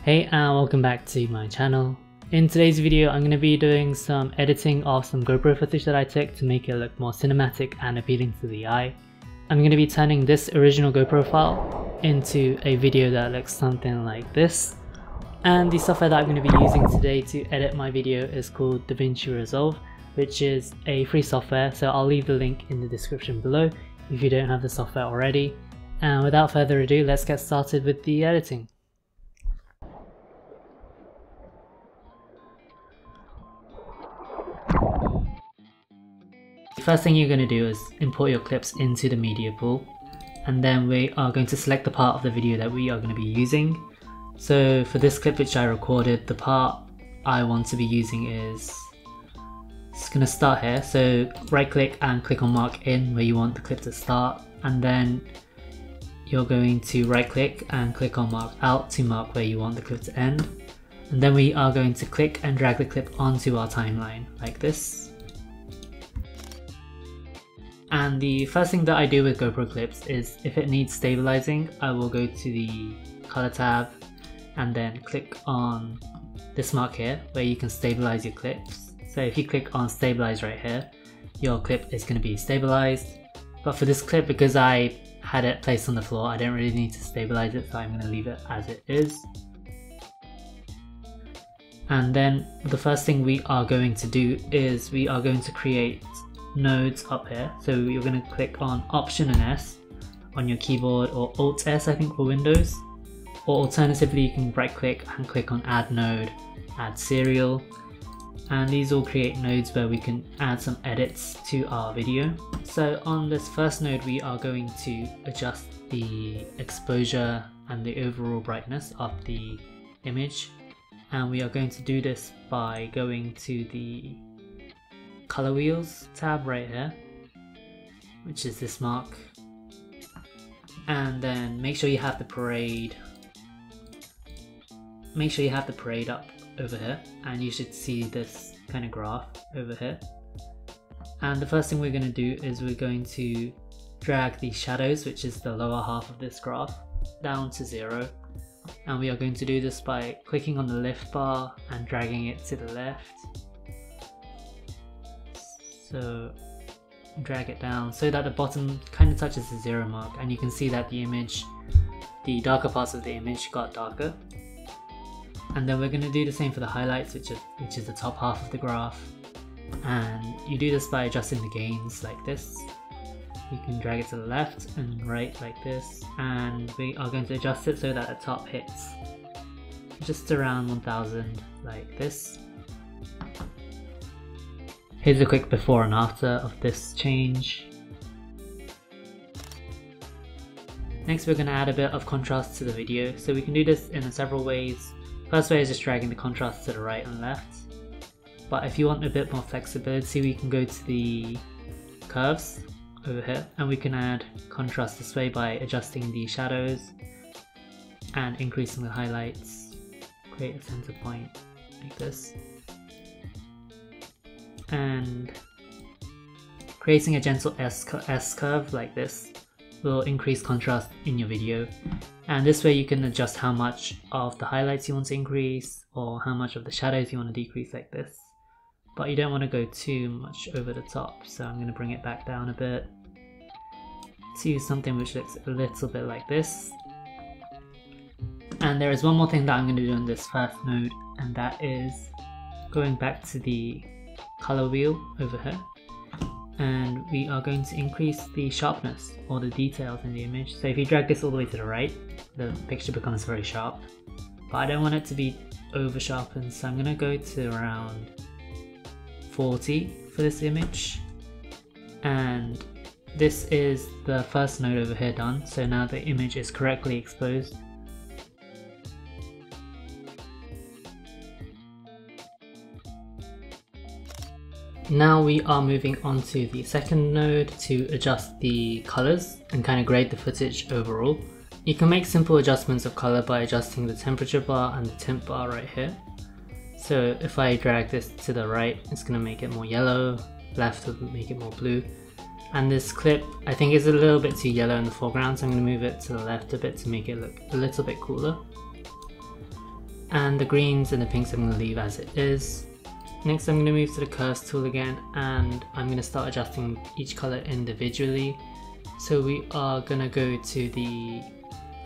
Hey and welcome back to my channel. In today's video I'm going to be doing some editing of some GoPro footage that I took to make it look more cinematic and appealing to the eye. I'm going to be turning this original GoPro file into a video that looks something like this. And the software that I'm going to be using today to edit my video is called Davinci Resolve, which is a free software, so I'll leave the link in the description below if you don't have the software already. And without further ado, let's get started with the editing. The first thing you're going to do is import your clips into the media pool, and then we are going to select the part of the video that we are going to be using. So for this clip which I recorded, the part I want to be using is it's going to start here. So right click and click on mark in where you want the clip to start, and then you're going to right click and click on mark out to mark where you want the clip to end. And then we are going to click and drag the clip onto our timeline like this. And the first thing that I do with GoPro clips is if it needs stabilizing, I will go to the color tab and then click on this mark here where you can stabilize your clips. So if you click on stabilize right here, your clip is going to be stabilized. But for this clip, because I had it placed on the floor, I don't really need to stabilize it, so I'm going to leave it as it is. And then the first thing we are going to do is we are going to create nodes up here. So you're going to click on Option and S on your keyboard, or Alt S I think for Windows, or alternatively you can right click and click on Add Node, Add Serial, and these will create nodes where we can add some edits to our video. So on this first node we are going to adjust the exposure and the overall brightness of the image, and we are going to do this by going to the color wheels tab right here, which is this mark, and then make sure you have the parade up over here, and you should see this kind of graph over here. And the first thing we're going to do is we're going to drag the shadows, which is the lower half of this graph, down to 0, and we are going to do this by clicking on the lift bar and dragging it to the left. So drag it down so that the bottom kind of touches the 0 mark, and you can see that the image, the darker parts of the image got darker. And then we're going to do the same for the highlights, which is the top half of the graph, and you do this by adjusting the gains like this. You can drag it to the left and right like this, and we are going to adjust it so that the top hits just around 1000 like this. Here's a quick before and after of this change. Next we're going to add a bit of contrast to the video, so we can do this in several ways. First way is just dragging the contrast to the right and left, but if you want a bit more flexibility we can go to the curves over here, and we can add contrast this way by adjusting the shadows and increasing the highlights, create a center point like this, and creating a gentle S curve like this will increase contrast in your video. And this way you can adjust how much of the highlights you want to increase or how much of the shadows you want to decrease like this, but you don't want to go too much over the top, so I'm going to bring it back down a bit to something which looks a little bit like this. And there is one more thing that I'm going to do on this first node, and that is going back to the color wheel over here, and we are going to increase the sharpness or the details in the image. So if you drag this all the way to the right, the picture becomes very sharp, but I don't want it to be over sharpened, so I'm going to go to around 40 for this image. And this is the first node over here done, so now the image is correctly exposed. Now we are moving on to the second node to adjust the colors and kind of grade the footage overall. You can make simple adjustments of color by adjusting the temperature bar and the temp bar right here. So if I drag this to the right, it's going to make it more yellow, left will make it more blue. And this clip I think is a little bit too yellow in the foreground, so I'm going to move it to the left a bit to make it look a little bit cooler. And the greens and the pinks I'm going to leave as it is. Next I'm going to move to the curves tool again, and I'm going to start adjusting each color individually. So we are going to go to the,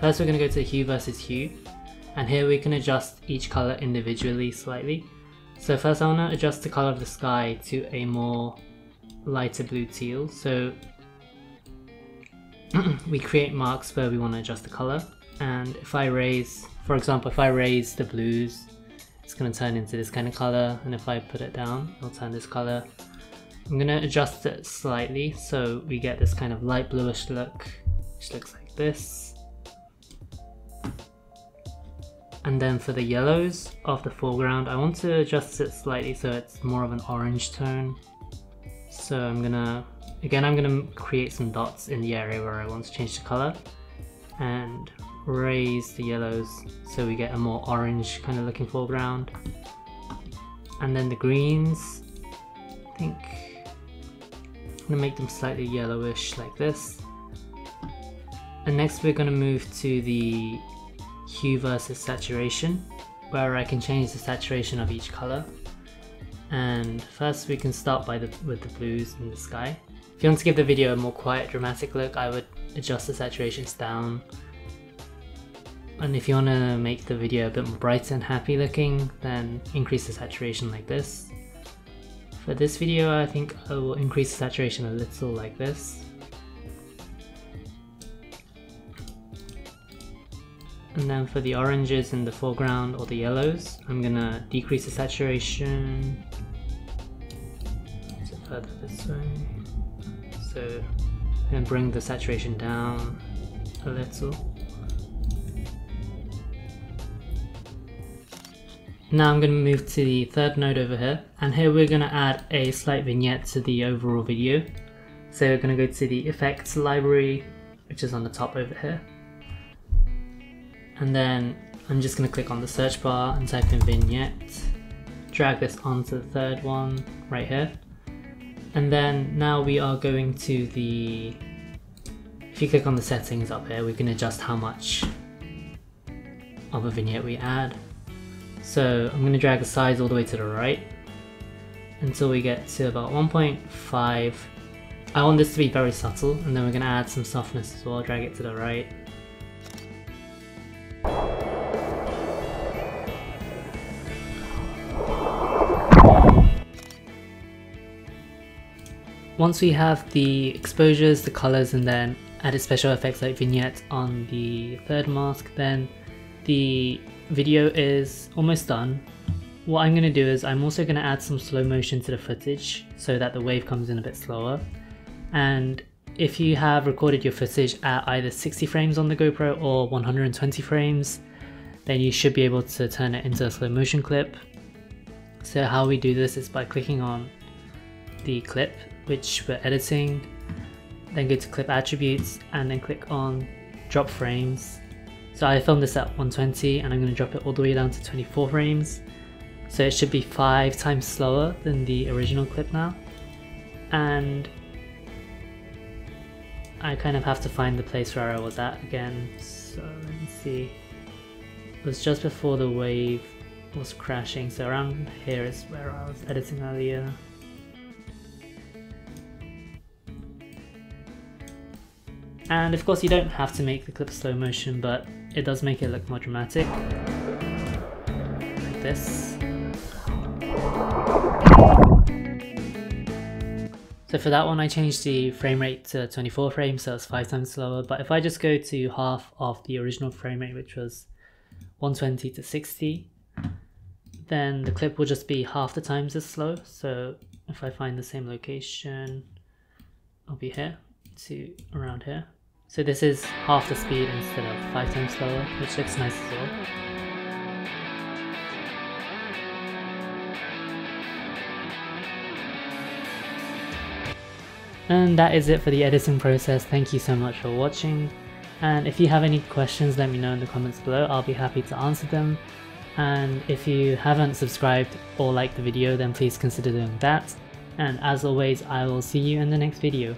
first we're going to go to the hue versus hue, and here we can adjust each color individually slightly. So first I want to adjust the color of the sky to a more lighter blue teal. So we create marks where we want to adjust the color, and if I raise, for example, if I raise the blues, it's going to turn into this kind of color, and if I put it down, it'll turn this color. I'm going to adjust it slightly so we get this kind of light bluish look, which looks like this. And then for the yellows of the foreground, I want to adjust it slightly so it's more of an orange tone. So I'm gonna create some dots in the area where I want to change the color, and raise the yellows so we get a more orange kind of looking foreground. And then the greens, I think I'm gonna make them slightly yellowish like this. And next we're gonna move to the hue versus saturation, where I can change the saturation of each color. And first we can start with the blues in the sky. If you want to give the video a more quiet, dramatic look, I would adjust the saturations down. And if you want to make the video a bit more bright and happy looking, then increase the saturation like this. For this video, I think I will increase the saturation a little like this. And then for the oranges in the foreground or the yellows, I'm gonna decrease the saturation. So further this way. So, and bring the saturation down a little. Now I'm going to move to the third node over here, and here we're going to add a slight vignette to the overall video. So we're going to go to the effects library, which is on the top over here. And then I'm just going to click on the search bar and type in vignette, drag this onto the third one right here. And then now we are going to the, if you click on the settings up here, we can adjust how much of a vignette we add. So I'm going to drag the size all the way to the right until we get to about 1.5. I want this to be very subtle, and then we're going to add some softness as well, drag it to the right. Once we have the exposures, the colors, and then added special effects like vignette on the third mask, then the video is almost done. What I'm going to do is I'm also going to add some slow motion to the footage so that the wave comes in a bit slower. And if you have recorded your footage at either 60 frames on the GoPro or 120 frames, then you should be able to turn it into a slow motion clip. So how we do this is by clicking on the clip which we're editing, then go to clip attributes and then click on drop frames. So I filmed this at 120 and I'm going to drop it all the way down to 24 frames. So it should be 5 times slower than the original clip now. And I kind of have to find the place where I was at again. So let me see. It was just before the wave was crashing. So around here is where I was editing earlier. And of course you don't have to make the clip slow motion, but it does make it look more dramatic, like this. So for that one I changed the frame rate to 24 frames, so it's 5 times slower, but if I just go to half of the original frame rate, which was 120 to 60, then the clip will just be half the times as slow. So if I find the same location, I'll be here to around here. So this is half the speed instead of 5 times slower, which looks nice as well. And that is it for the editing process. Thank you so much for watching. And if you have any questions, let me know in the comments below. I'll be happy to answer them. And if you haven't subscribed or liked the video, then please consider doing that. And as always, I will see you in the next video.